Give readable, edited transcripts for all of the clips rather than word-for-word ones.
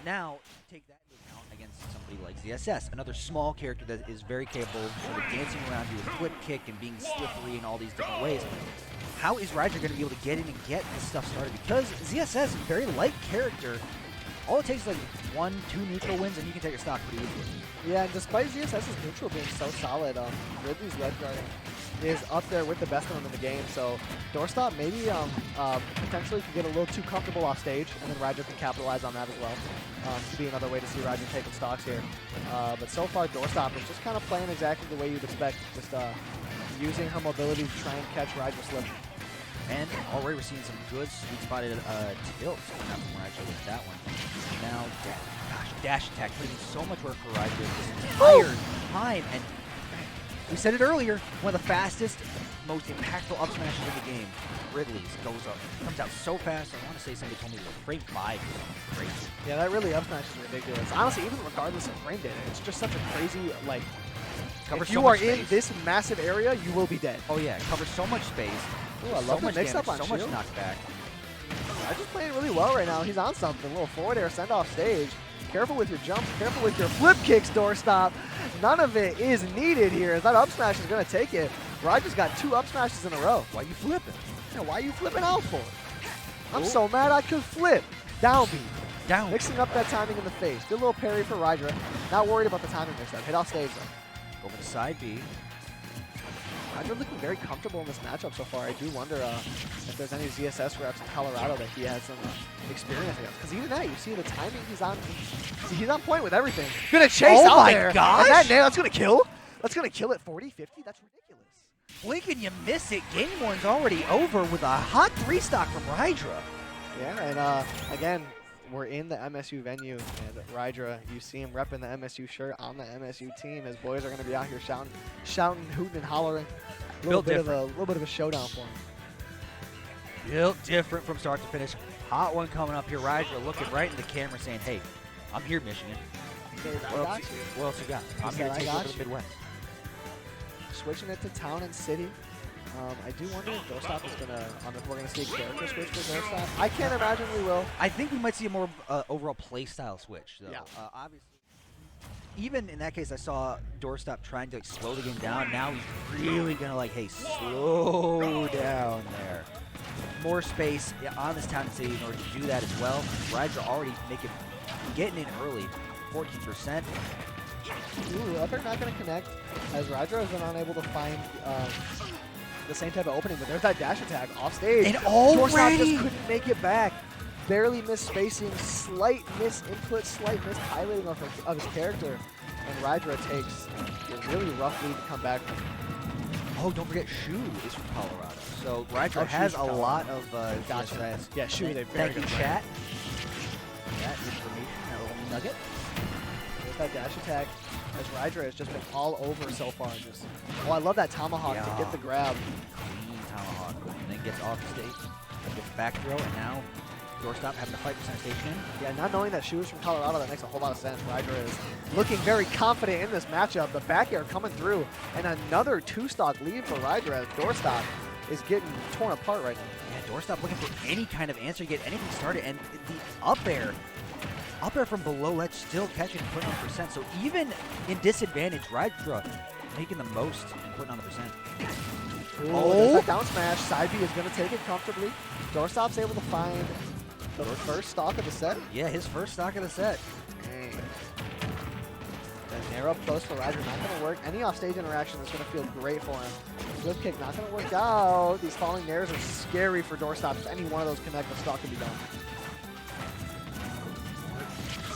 now, take that into account against somebody like ZSS, another small character that is very capable of sort of dancing around you with flip kick and being slippery in all these different ways. How is rydra going to be able to get in and get this stuff started? Because ZSS, very light character, all it takes is like 1, 2 neutral wins and you can take a stock pretty easily. Yeah, and despite ZSS's neutral being so solid, Ridley's red guarding is up there with the best of them in the game. So Doorstop maybe potentially could get a little too comfortable off stage, and then rydra can capitalize on that as well. Could be another way to see rydra taking stocks here. But so far, Doorstop is just kind of playing exactly the way you'd expect, just using her mobility to try and catch rydra slip. And already we're seeing some good sweet spotted tilts coming out from rydra with that one. Now, dash attack putting in so much work for rydra this entire time. And we said it earlier, one of the fastest, most impactful up smashes in the game. Ridley's goes up, comes out so fast. I want to say somebody told me that frame 5 is crazy. Yeah, that really up smash is ridiculous. Honestly, even regardless of frame data, it's just such a crazy, like, if you are in this massive area, you will be dead. Oh yeah, it covers so much space. Ooh, I love the mix-up on so shield. much knockback. Rydra's playing really well right now. He's on something. A little forward air send off stage. Careful with your jumps. Careful with your flip kicks, Doorstop. None of it is needed here. That up smash is going to take it. Rydra's got 2 up smashes in a row. Why you flipping? Yeah, why are you flipping out for? I'm so mad I could flip. Down B. Down. Mixing up that timing in the face. Good little parry for Rydra. Not worried about the timing mix-up. Hit off stage though. Over the side B. Rydra looking very comfortable in this matchup so far. I do wonder if there's any ZSS reps in Colorado that he has some experience against. Because even that, you see the timing, he's on point with everything. Gonna chase out there. Oh my gosh! And that nail, that's gonna kill. That's gonna kill at 40, 50. That's ridiculous. Blink and you miss it. Game 1's already over with a hot 3 stock from Rydra. Yeah, and again, we're in the MSU venue, and Rydra, you see him repping the MSU shirt on the MSU team. His boys are going to be out here shouting, hooting, and hollering. A little bit of a showdown for him. Built different from start to finish. Hot one coming up here. Rydra looking right in the camera saying, hey, I'm here, Michigan. What else you got? I'm here to take over the Midwest. Switching it to town and city. I do wonder if Doorstop is gonna, if we're gonna see a character switch for Doorstop. I can't imagine we will. I think we might see a more overall play style switch, though. Yeah. Obviously, even in that case, I saw Doorstop trying to slow the game down. Now he's really gonna hey, slow down there. More space on this town and city in order to do that as well. Rydra already getting in early, 14%. Ooh, up air not gonna connect, as Rydra has been unable to find the same type of opening, but there's that dash attack off stage. And already Doorstop just couldn't make it back. Barely missed spacing, slight miss input, slight miss piloting of his character. And Rydra takes a really rough lead to come back from. Oh, don't forget Shu is from Colorado. So Rydra has a lot of gotcha. Yeah, Shu is a very good good chat. That information, that little nugget. There's that dash attack. As Rydra has just been all over so far. I love that tomahawk to get the grab. Clean tomahawk, and then gets off the stage. Gets back throw, and now Doorstop having to fight for center station in. Yeah, not knowing that Shu is from Colorado, that makes a whole lot of sense. Rydra is looking very confident in this matchup. The back air coming through, and another 2-stock lead for Rydra as Doorstop is getting torn apart right now. Yeah, Doorstop looking for any kind of answer, get anything started, and the up air from below ledge still catching and putting on percent. So even in disadvantage, Rydra making the most and putting on the percent. There's that down smash. Side B is going to take it comfortably. Doorstop's able to find the first stock of the set. Yeah, his first stock of the set. Dang. That narrow up close for Rydra, not going to work. Any offstage interaction is going to feel great for him. Flip kick not going to work out. These falling nairs are scary for Doorstop. If any one of those connect, the stock can be done.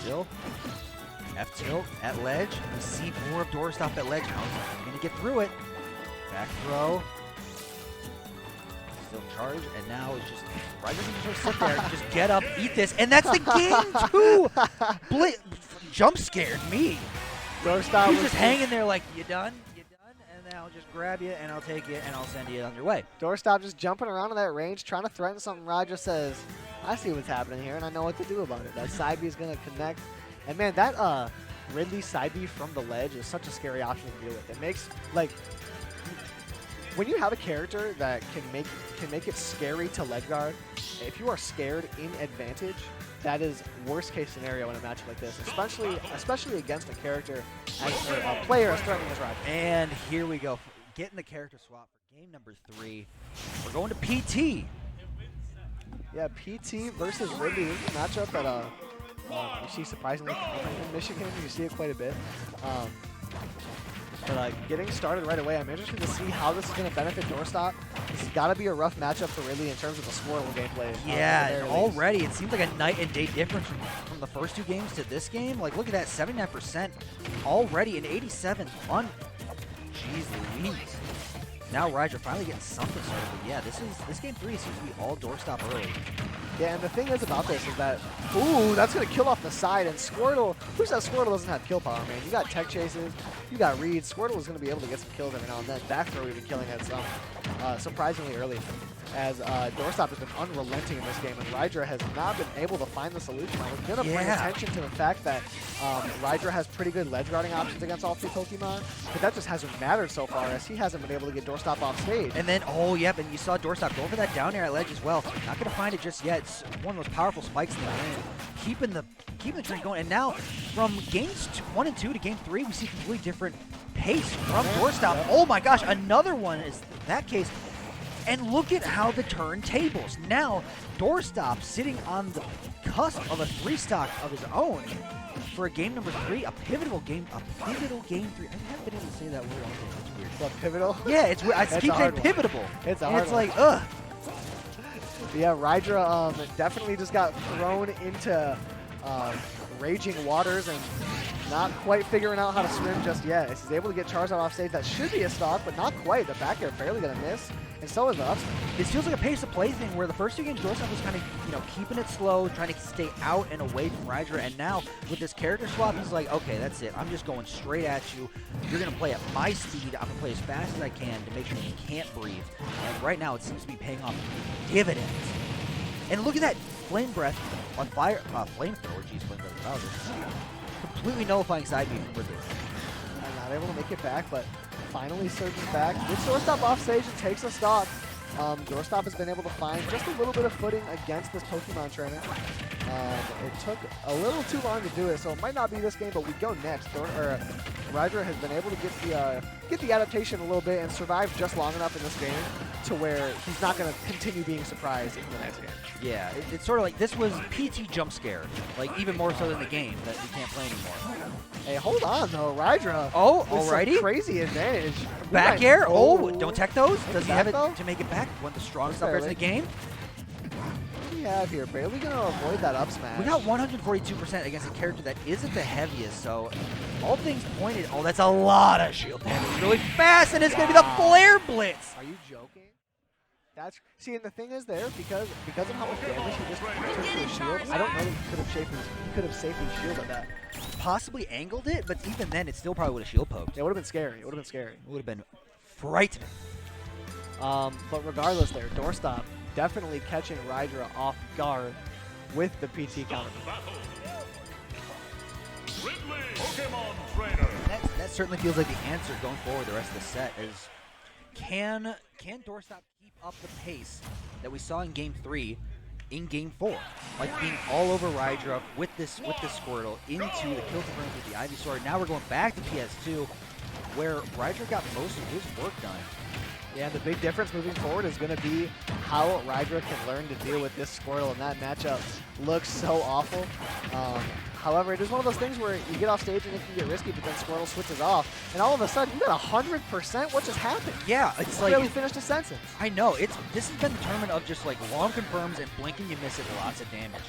Still, F tilt at ledge. We see more of Doorstop at ledge. How's he going to get through it? Back throw. Still charge, and now it's just Rydra can just sit there and just get up, eat this, and that's the game 2. Jump scared me. Doorstop He's just hanging there like, you done? You done? And then I'll just grab you, and I'll take you, and I'll send you on your way. Doorstop just jumping around in that range, trying to threaten something. Rydra says, I see what's happening here, and I know what to do about it. That side B is going to connect. And man, that Ridley side B from the ledge is such a scary option to deal with. It makes, when you have a character that can make it scary to ledge guard, if you are scared in advantage, that is worst case scenario in a matchup like this, especially against a character or a player as threatening as Rydra. And here we go, getting the character swap for game number 3. We're going to PT. Yeah, PT versus Ridley. This is a matchup that you see surprisingly common in Michigan. You see it quite a bit. But getting started right away, I'm interested to see how this is going to benefit Doorstop. This has got to be a rough matchup for Ridley in terms of the Squirtle gameplay. Yeah, and already it seems like a night and day difference from the first 2 games to this game. Like, look at that, 79% already, and 87 on. Jeez Louise. Now Rydra finally getting something started. But yeah, this game 3 seems to be all Doorstop early. Yeah, and the thing is about this is that, ooh, that's going to kill off the side, and Squirtle, who says Squirtle doesn't have kill power, man? You got tech chases, you got reads. Squirtle is going to be able to get some kills every now and then. Back throw even killing at some surprisingly early, as Doorstop has been unrelenting in this game, and Rydra has not been able to find the solution. I was going to bring attention to the fact that Rydra has pretty good ledge guarding options against all 3 Pokemon, but that just hasn't mattered so far, as he hasn't been able to get Doorstop off stage. And then, oh, yep, and you saw Doorstop go for that down air at ledge as well. Not going to find it just yet. It's one of the most powerful spikes in the game. Keeping the trend going. And now, from games 1 and 2 to game 3, we see a completely different pace from Doorstop. Oh my gosh, another one is that case. And look at how the turntables. Now, Doorstop sitting on the cusp of a 3-stock of his own for a game number 3, a pivotal game 3. I haven't been able to say that word all day. It's weird. What, pivotal? Yeah, it's weird. I keep saying pivotal. It's a and hard it's one. like, ugh. Yeah, Rydra definitely just got thrown into raging waters and not quite figuring out how to swim just yet. He's able to get Charizard off stage. That should be a stock, but not quite. The back air barely going to miss, and so is the up smash. This feels like a pace of play thing where the first 2 games Doorstop was kind of, keeping it slow, trying to stay out and away from Rydra, and now with this character swap, he's like, okay, that's it. I'm just going straight at you. You're going to play at my speed. I'm going to play as fast as I can to make sure you can't breathe. And right now, it seems to be paying off dividends. And look at that Flame Breath on fire. Flamethrower. Jeez, Flame Breath of Bowser. Completely nullifying side beam from Ridley. I'm not able to make it back, but finally surges back. Gets Doorstop off stage and takes a stock. Doorstop has been able to find just a little bit of footing against this Pokemon trainer. It took a little too long to do it, so it might not be this game, but we go next. Rydra has been able to get the adaptation a little bit and survive just long enough in this game to where he's not going to continue being surprised in the next game. Yeah, it's sort of like this was PT jump scare, like even more so than the game that we can't play anymore. Hey, hold on though, Rydra. Oh, with alrighty. some crazy advantage. Back air. Oh, don't tech those. Does he have it though? to make it back? One of the strongest up airs in the game. What do we have here? Barely going to avoid that up smash. We got 142% against a character that isn't the heaviest, so all things pointed. Oh, that's a lot of shield damage really fast, and it's going to be the Flare Blitz. Are you joking? See, and the thing is there, because of how much damage he just took to his shield, I don't know that he could have safely shielded that. Possibly angled it, but even then, it still probably would have shield poked. It would have been scary. It would have been scary. It would have been frightening. But regardless there, Doorstop definitely catching Rydra off guard with the PT counter. Ridley, Pokemon trainer. That certainly feels like the answer going forward the rest of the set is can Doorstop keep up the pace that we saw in Game 3 in Game 4? Like being all over Rydra with this Squirtle into the kill confirmed with the Ivysaur. Now we're going back to PS2 where Rydra got most of his work done. Yeah, the big difference moving forward is going to be how Rydra can learn to deal with this Squirtle, and that matchup looks so awful. However, it is one of those things where you get off stage and it can get risky, but then Squirtle switches off, and all of a sudden you got 100%. What just happened? Yeah, it's like barely finished a sentence. I know this has been the tournament of just like long confirms and blink and you miss it, lots of damage.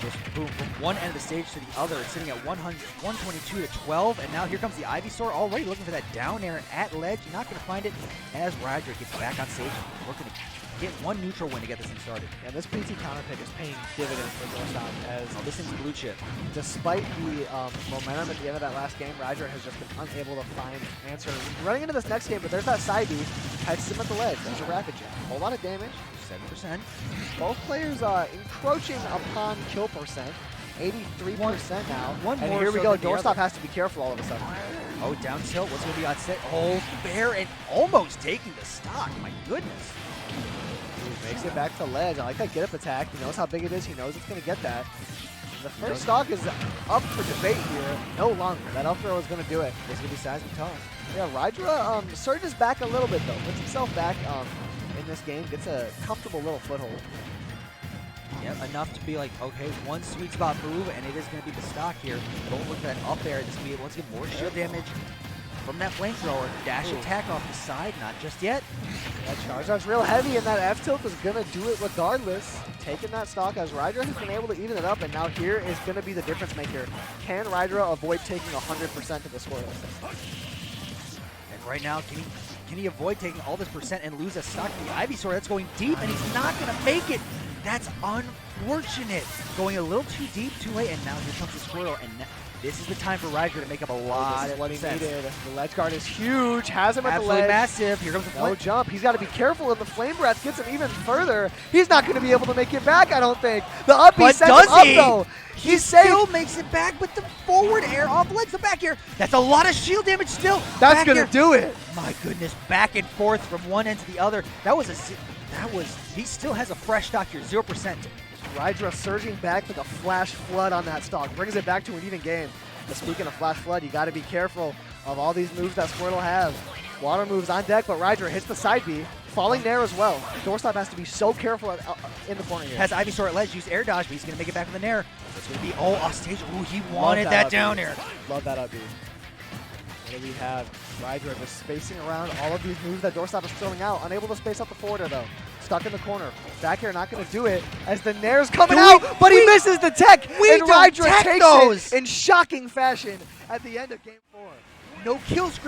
Just boom, from one end of the stage to the other. It's sitting at 122 to 12, and now here comes the Ivysaur already looking for that down air at ledge. Not going to find it as Rydra gets back on stage, looking to get one neutral win to get this thing started. Yeah, this PT counter pick is paying dividends for Doorstop, as this thing's blue chip. despite the momentum at the end of that last game, Rydra has just been unable to find an answer. Running into this next game, but there's that side B, catches him at the ledge. There's a rapid jab. A whole lot of damage. 7%. Both players encroaching upon kill percent. 83% now. One and more here we so go. than the Doorstop other. has to be careful all of a sudden. Oh, down tilt. What's going to be on set? Oh, fair and almost taking the stock. My goodness. Makes it back to ledge. I like that get-up attack. He knows how big it is. He knows it's going to get that. The first stock is up for debate here. No longer. That up throw is going to do it. It's going to be seismic toss. Yeah, rydra surges back a little bit, though. Puts himself back in this game. Gets a comfortable little foothold. Yeah, enough to be like, okay, one sweet spot move, and it is going to be the stock here. Don't look at that up there. This will be able to get more shield damage from that flamethrower. Dash attack off the side, not just yet. That charge up's real heavy, and that F-tilt is going to do it regardless. Taking that stock as rydra has been able to even it up, and now here is going to be the difference maker. Can rydra avoid taking 100% of the Squirtle? And right now, can he avoid taking all this percent and lose a stock to the Ivysaur? That's going deep, and he's not going to make it. That's unfortunate. Going a little too deep, too late, and now here comes the Squirtle, and this is the time for rydra to make up a lot of what he sense. needed. The ledge guard is huge. Has him at Absolutely the ledge. massive. Here comes the No flame. jump. He's got to be careful, and the flame breath gets him even further. He's not going to be able to make it back, I don't think. The up B But sends does him up, he? though. He He's safe. still makes it back with the forward air off ledge, the back air. That's a lot of shield damage still. That's Back going air. to do it. My goodness, back and forth from one end to the other. He still has a fresh stock here, 0%. rydra surging back like a flash flood on that stock. Brings it back to an even game. But speaking of flash flood, you got to be careful of all these moves that Squirtle has. Water moves on deck, but rydra hits the side B. Falling there as well. Doorstop has to be so careful in the corner here. Has Ivysaur at ledge, use air dodge, but he's going to make it back with an air. It's going to be, off stage. Ooh, he wanted that down air. Love that up B. What do we have? rydra just spacing around all of these moves that Doorstop is throwing out. Unable to space out the forward air, though. Stuck in the corner. Back air not going to do it as the Nair's coming out, but he misses the tech. And don't rydra tech takes those. it in shocking fashion at the end of game 4. No kill screen.